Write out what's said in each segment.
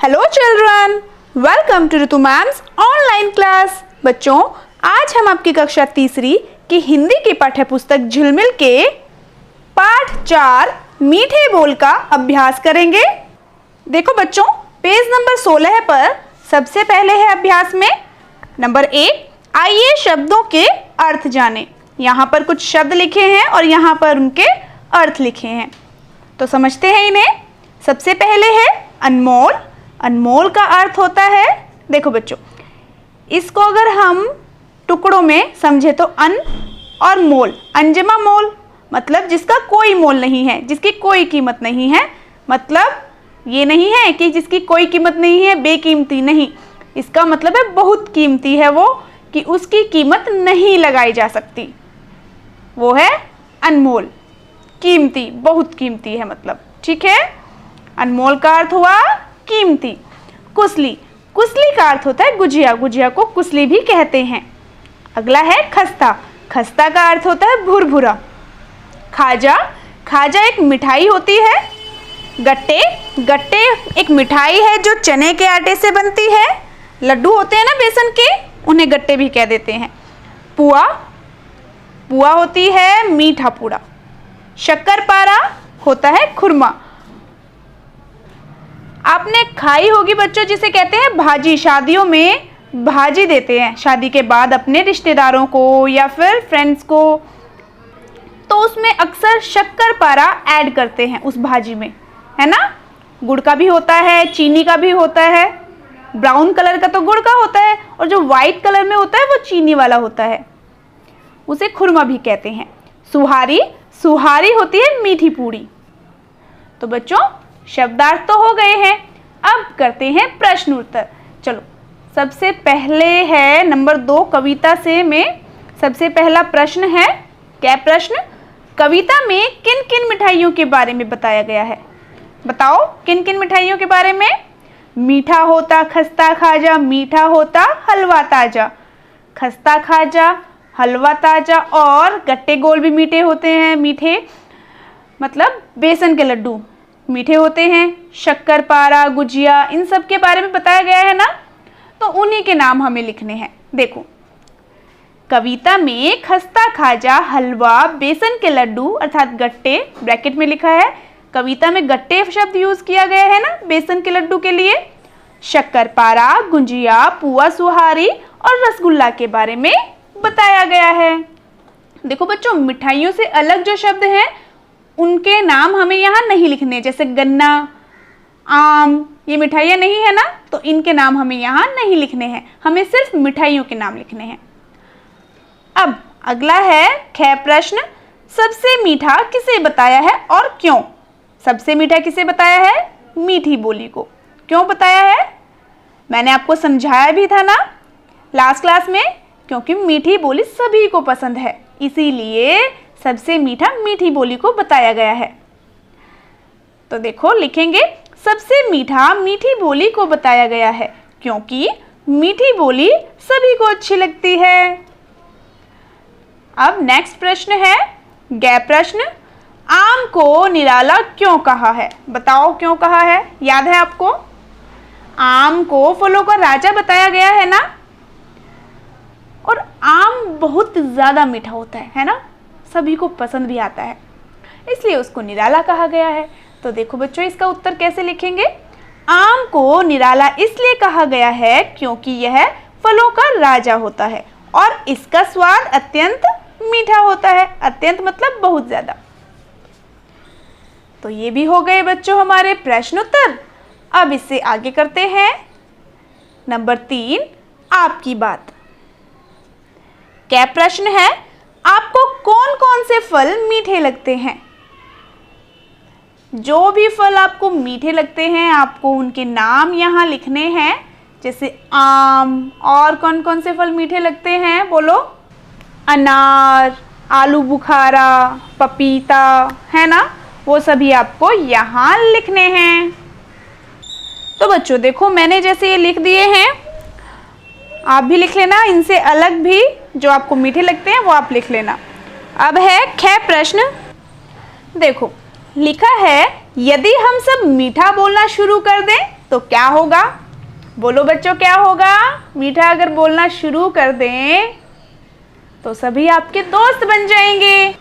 Hello children, welcome to Ritu ma'am's online class. बच्चों, आज हम आपकी कक्षा तीसरी की हिंदी की पाठ्य पुस्तक झिलमिल के पाठ 4 मीठे बोल का अभ्यास करेंगे। देखो बच्चों, पेज नंबर 16 पर सबसे पहले है अभ्यास में नंबर 1, आइए शब्दों के अर्थ जानें। यहाँ पर कुछ शब्द लिखे हैं और यहाँ पर उनके अर्थ लिखे हैं, तो समझते हैं इन्हें। सबसे पहले है अनमोल। अनमोल का अर्थ होता है, देखो बच्चों, इसको अगर हम टुकड़ों में समझे तो अन और मोल, अनजमा मोल मतलब जिसका कोई मोल नहीं है, जिसकी कोई कीमत नहीं है। मतलब ये नहीं है कि जिसकी कोई कीमत नहीं है, बेकीमती नहीं। इसका मतलब है बहुत कीमती है वो, कि उसकी कीमत नहीं लगाई जा सकती, वो है अनमोल। कीमती, बहुत कीमती है मतलब, ठीक है। अनमोल का अर्थ हुआ कीमती। कुसली, कुसली का अर्थ होता है गुजिया, गुजिया को कुसली भी कहते हैं। अगला है खस्ता। खस्ता का अर्थ होता है भुरभुरा। खाजा, खाजा एक मिठाई होती है। गट्टे, गट्टे एक मिठाई है जो चने के आटे से बनती है। लड्डू होते हैं ना बेसन के, उन्हें गट्टे भी कह देते हैं। पुआ, पुआ होती है मीठा पूड़ा। शक्करपारा होता है खुरमा। आपने खाई होगी बच्चों, जिसे कहते हैं भाजी। शादियों में भाजी देते हैं शादी के बाद अपने रिश्तेदारों को या फिर फ्रेंड्स को, तो उसमें अक्सर शक्करपारा ऐड करते हैं उस भाजी में, है ना। गुड़ का भी होता है, चीनी का भी होता है। ब्राउन कलर का तो गुड़ का होता है और जो वाइट कलर में होता है वो चीनी वाला होता है, उसे खुरमा भी कहते हैं। सुहारी, सुहारी होती है मीठी पूड़ी। तो बच्चों, शब्दार्थ तो हो गए हैं, अब करते हैं प्रश्न उत्तर। चलो, सबसे पहले है नंबर 2 कविता से में सबसे पहला प्रश्न है। क्या प्रश्न? कविता में किन किन मिठाइयों के बारे में बताया गया है? बताओ किन किन मिठाइयों के बारे में। मीठा होता खस्ता खाजा, मीठा होता हलवा ताजा। खस्ता खाजा, हलवा ताजा और गट्टे गोल भी मीठे होते हैं। मीठे मतलब बेसन के लड्डू मीठे होते हैं। शक्करपारा, गुजिया, इन सब के बारे में बताया गया है ना, तो उन्हीं के नाम हमें लिखने हैं। देखो, कविता में खस्ता खाजा, हलवा, बेसन के लड्डू अर्थात गट्टे, ब्रैकेट में लिखा है। कविता में गट्टे शब्द यूज किया गया है ना बेसन के लड्डू के लिए। शक्करपारा, गुजिया, पुआ, सुहारी और रसगुल्ला के बारे में बताया गया है। देखो बच्चों, मिठाइयों से अलग जो शब्द हैं उनके नाम हमें यहाँ नहीं लिखने, जैसे गन्ना, आम, ये मिठाइयाँ नहीं है ना, तो इनके नाम हमें यहाँ नहीं लिखने हैं। हमें सिर्फ मिठाइयों के नाम लिखने हैं। अब अगला है ख प्रश्न। सबसे मीठा किसे बताया है और क्यों? सबसे मीठा किसे बताया है? मीठी बोली को। क्यों बताया है? मैंने आपको समझाया भी था ना लास्ट क्लास में, क्योंकि मीठी बोली सभी को पसंद है, इसीलिए सबसे मीठा मीठी बोली को बताया गया है। तो देखो, लिखेंगे सबसे मीठा मीठी बोली को बताया गया है क्योंकि मीठी बोली सभी को अच्छी लगती है। अब नेक्स्ट प्रश्न है गै प्रश्न। आम को निराला क्यों कहा है? बताओ क्यों कहा है? याद है आपको? आम को फलों का राजा बताया गया है ना, और आम बहुत ज़्यादा मीठा होता है ना, सभी को पसंद भी आता है, इसलिए उसको निराला कहा गया है। तो देखो बच्चों, इसका उत्तर कैसे लिखेंगे? आम को निराला इसलिए कहा गया है क्योंकि यह फलों का राजा होता है और इसका स्वाद अत्यंत मीठा होता है। अत्यंत मतलब बहुत ज़्यादा। तो ये भी हो गए बच्चों हमारे प्रश्न उत्तर। अब इससे आगे करते हैं नंबर 3, आपकी बात। क्या प्रश्न है? आपको कौन कौन से फल मीठे लगते हैं? जो भी फल आपको मीठे लगते हैं आपको उनके नाम यहाँ लिखने हैं, जैसे आम, और कौन कौन से फल मीठे लगते हैं बोलो? अनार, आलू बुखारा, पपीता, है ना, वो सभी आपको यहाँ लिखने हैं। तो बच्चों देखो, मैंने जैसे ये लिख दिए हैं, आप भी लिख लेना। इनसे अलग भी जो आपको मीठे लगते हैं वो आप लिख लेना। अब है ख प्रश्न। देखो, लिखा है यदि हम सब मीठा बोलना शुरू कर दें तो क्या होगा? बोलो बच्चों, क्या होगा? मीठा अगर बोलना शुरू कर दें तो सभी आपके दोस्त बन जाएंगे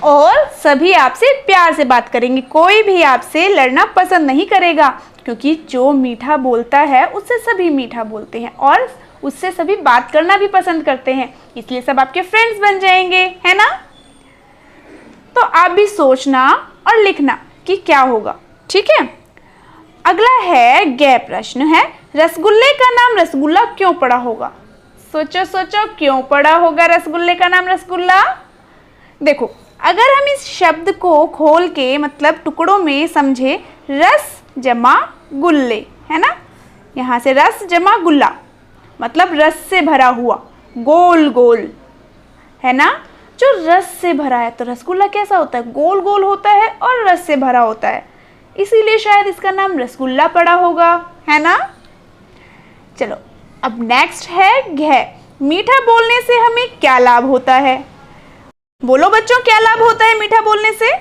और सभी आपसे प्यार से बात करेंगे। कोई भी आपसे लड़ना पसंद नहीं करेगा, क्योंकि जो मीठा बोलता है उससे सभी मीठा बोलते हैं और उससे सभी बात करना भी पसंद करते हैं, इसलिए सब आपके फ्रेंड्स बन जाएंगे, है ना? तो आप भी सोचना और लिखना कि क्या होगा, ठीक है? अगला है ग प्रश्न है, रसगुल्ले का नाम रसगुल्ला क्यों पड़ा होगा? सोचो सोचो, क्यों पड़ा होगा रसगुल्ले का नाम रसगुल्ला? देखो, अगर हम इस शब्द को खोल के मतलब टुकड़ों में समझे, रस जमा गुल्ले, है ना? यहाँ से रस जमा गुल्ला मतलब रस से भरा हुआ, गोल गोल, है ना? जो रस से भरा है तो रसगुल्ला कैसा होता है? गोल गोल होता है और रस से भरा होता है, इसीलिए शायद इसका नाम रसगुल्ला पड़ा होगा, है ना? चलो, अब नेक्स्ट है घ। मीठा बोलने से हमें क्या लाभ होता है? बोलो बच्चों, क्या लाभ होता है मीठा बोलने से?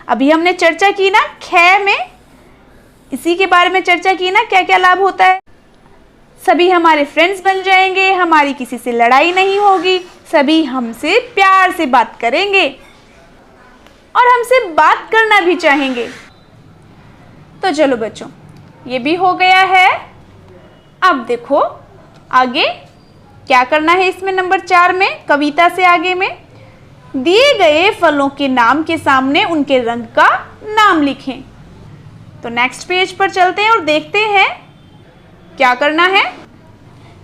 अभी हमने चर्चा की ना ख में, इसी के बारे में चर्चा की ना, क्या क्या लाभ होता है? सभी हमारे फ्रेंड्स बन जाएंगे, हमारी किसी से लड़ाई नहीं होगी, सभी हमसे प्यार से बात करेंगे और हमसे बात करना भी चाहेंगे। तो चलो बच्चों, ये भी हो गया है। अब देखो आगे क्या करना है इसमें, नंबर 4 में, कविता से आगे में, दिए गए फलों के नाम के सामने उनके रंग का नाम लिखें। तो नेक्स्ट पेज पर चलते हैं और देखते हैं क्या करना है।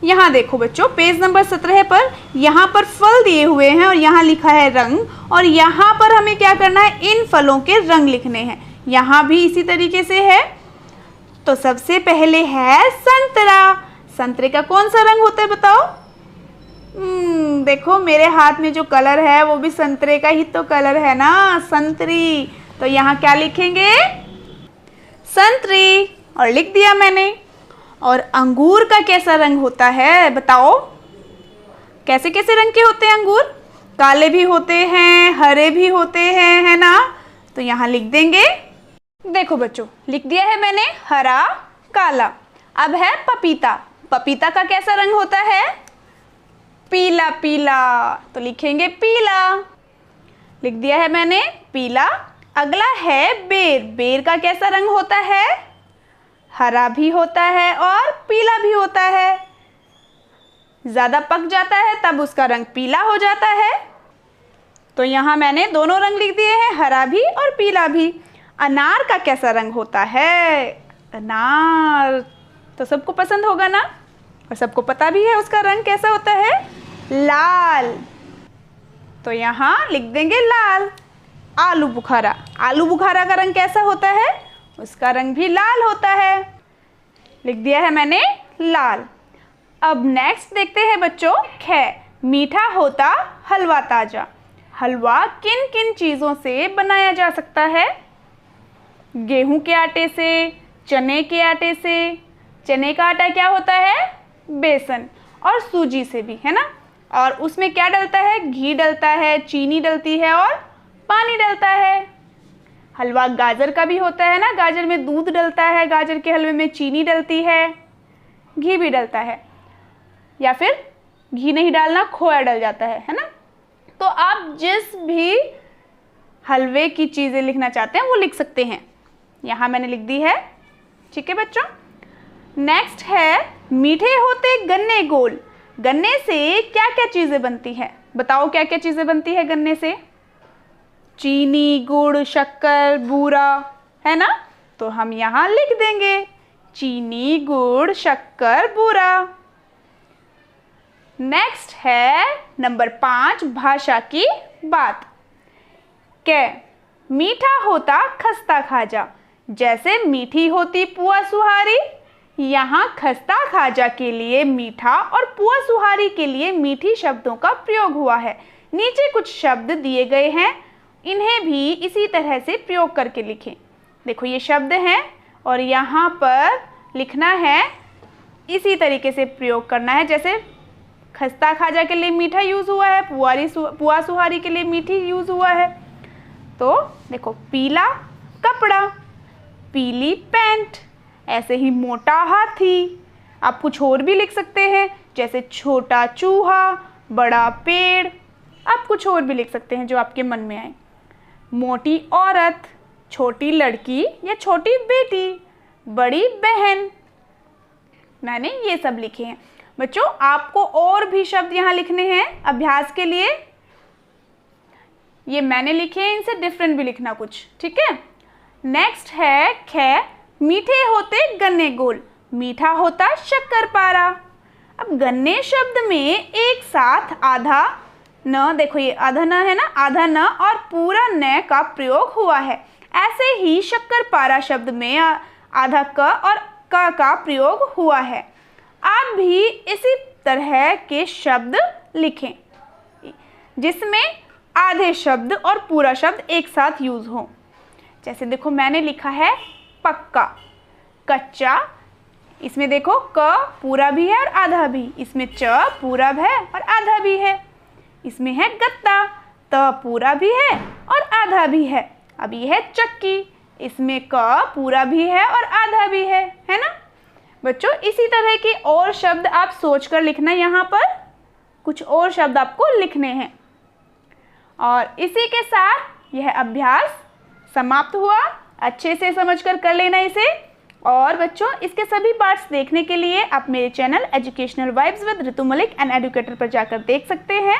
यहाँ देखो बच्चों, पेज नंबर 17 पर यहाँ पर फल दिए हुए हैं और यहाँ लिखा है रंग, और यहाँ पर हमें क्या करना है? इन फलों के रंग लिखने हैं। यहाँ भी इसी तरीके से है। तो सबसे पहले है संतरा। संतरे का कौन सा रंग होता है बताओ? देखो मेरे हाथ में जो कलर है वो भी संतरे का ही तो कलर है ना, संतरी। तो यहाँ क्या लिखेंगे? संतरी, और लिख दिया मैंने। और अंगूर का कैसा रंग होता है बताओ? कैसे कैसे रंग के होते हैं अंगूर? काले भी होते हैं, हरे भी होते हैं, है ना? तो यहाँ लिख देंगे। देखो बच्चों, लिख दिया है मैंने, हरा काला। अब है पपीता। पपीता का कैसा रंग होता है? पीला पीला, तो लिखेंगे पीला। लिख दिया है मैंने, पीला। अगला है बेर। बेर का कैसा रंग होता है? हरा भी होता है और पीला भी होता है। ज़्यादा पक जाता है तब उसका रंग पीला हो जाता है। तो यहाँ मैंने दोनों रंग लिख दिए हैं, हरा भी और पीला भी। अनार का कैसा रंग होता है? अनार तो सबको पसंद होगा ना, और सबको पता भी है उसका रंग कैसा होता है? लाल। तो यहाँ लिख देंगे लाल। आलू बुखारा। आलू बुखारा का रंग कैसा होता है? उसका रंग भी लाल होता है। लिख दिया है मैंने लाल। अब नेक्स्ट देखते हैं बच्चों, ख। मीठा होता हलवा ताजा। हलवा किन किन चीज़ों से बनाया जा सकता है? गेहूं के आटे से, चने के आटे से। चने का आटा क्या होता है? बेसन। और सूजी से भी, है ना? और उसमें क्या डलता है? घी डलता है, चीनी डलती है और पानी डलता है। हलवा गाजर का भी होता है ना, गाजर में दूध डलता है, गाजर के हलवे में चीनी डलती है, घी भी डलता है, या फिर घी नहीं डालना, खोया डल जाता है ना? तो आप जिस भी हलवे की चीज़ें लिखना चाहते हैं वो लिख सकते हैं। यहाँ मैंने लिख दी है, ठीक है बच्चों। नेक्स्ट है, मीठे होते गन्ने गोल। गन्ने से क्या क्या चीज़ें बनती है? बताओ क्या क्या चीज़ें बनती है गन्ने से? चीनी, गुड़, शक्कर, बूरा, है ना? तो हम यहाँ लिख देंगे चीनी, गुड़, शक्कर, बूरा। नेक्स्ट है नंबर 5, भाषा की बात। कै, मीठा होता खस्ता खाजा। जैसे मीठी होती पुआ सुहारी, यहाँ खस्ता खाजा के लिए मीठा और पुआ सुहारी के लिए मीठी शब्दों का प्रयोग हुआ है। नीचे कुछ शब्द दिए गए हैं, इन्हें भी इसी तरह से प्रयोग करके लिखें। देखो ये शब्द हैं और यहाँ पर लिखना है, इसी तरीके से प्रयोग करना है। जैसे खस्ता खाजा के लिए मीठा यूज़ हुआ है, पुआ सुहारी के लिए मीठी यूज़ हुआ है। तो देखो, पीला कपड़ा, पीली पैंट, ऐसे ही मोटा हाथी। आप कुछ और भी लिख सकते हैं, जैसे छोटा चूहा, बड़ा पेड़। आप कुछ और भी लिख सकते हैं जो आपके मन में आए। मोटी औरत, छोटी लड़की या छोटी बेटी, बड़ी बहन। मैंने ये सब लिखे हैं। बच्चों आपको और भी शब्द यहाँ लिखने हैं अभ्यास के लिए। ये मैंने लिखे हैं, इनसे डिफरेंट भी लिखना कुछ, ठीक है। नेक्स्ट है ख, मीठे होते गन्ने गोल, मीठा होता शक्करपारा। अब गन्ने शब्द में एक साथ आधा न, देखो ये आधा न है ना, आधा न और पूरा न का प्रयोग हुआ है। ऐसे ही शक्करपारा शब्द में आधा क और क का प्रयोग हुआ है। आप भी इसी तरह के शब्द लिखें जिसमें आधे शब्द और पूरा शब्द एक साथ यूज हो। जैसे देखो मैंने लिखा है पक्का, कच्चा। इसमें देखो क पूरा भी है और आधा भी, इसमें च पूरा है और आधा भी है। इसमें है गत्ता, त पूरा भी है और आधा भी है। अब ये है चक्की, इसमें क पूरा भी है और आधा भी है ना बच्चों। इसी तरह के और शब्द आप सोचकर लिखना, यहाँ पर कुछ और शब्द आपको लिखने हैं। और इसी के साथ यह अभ्यास समाप्त हुआ। अच्छे से समझकर कर लेना इसे। और बच्चों इसके सभी पार्ट्स देखने के लिए आप मेरे channel educational vibes with Ritu Malik an educator पर जाकर देख सकते हैं।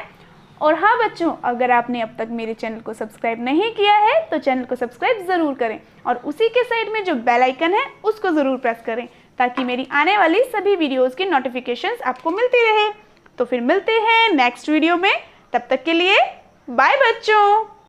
और हाँ बच्चों, अगर आपने अब तक मेरे चैनल को सब्सक्राइब नहीं किया है तो चैनल को सब्सक्राइब ज़रूर करें और उसी के साइड में जो बेल आइकन है उसको ज़रूर प्रेस करें ताकि मेरी आने वाली सभी वीडियोज़ की नोटिफिकेशंस आपको मिलती रहे। तो फिर मिलते हैं नेक्स्ट वीडियो में, तब तक के लिए बाय बच्चों।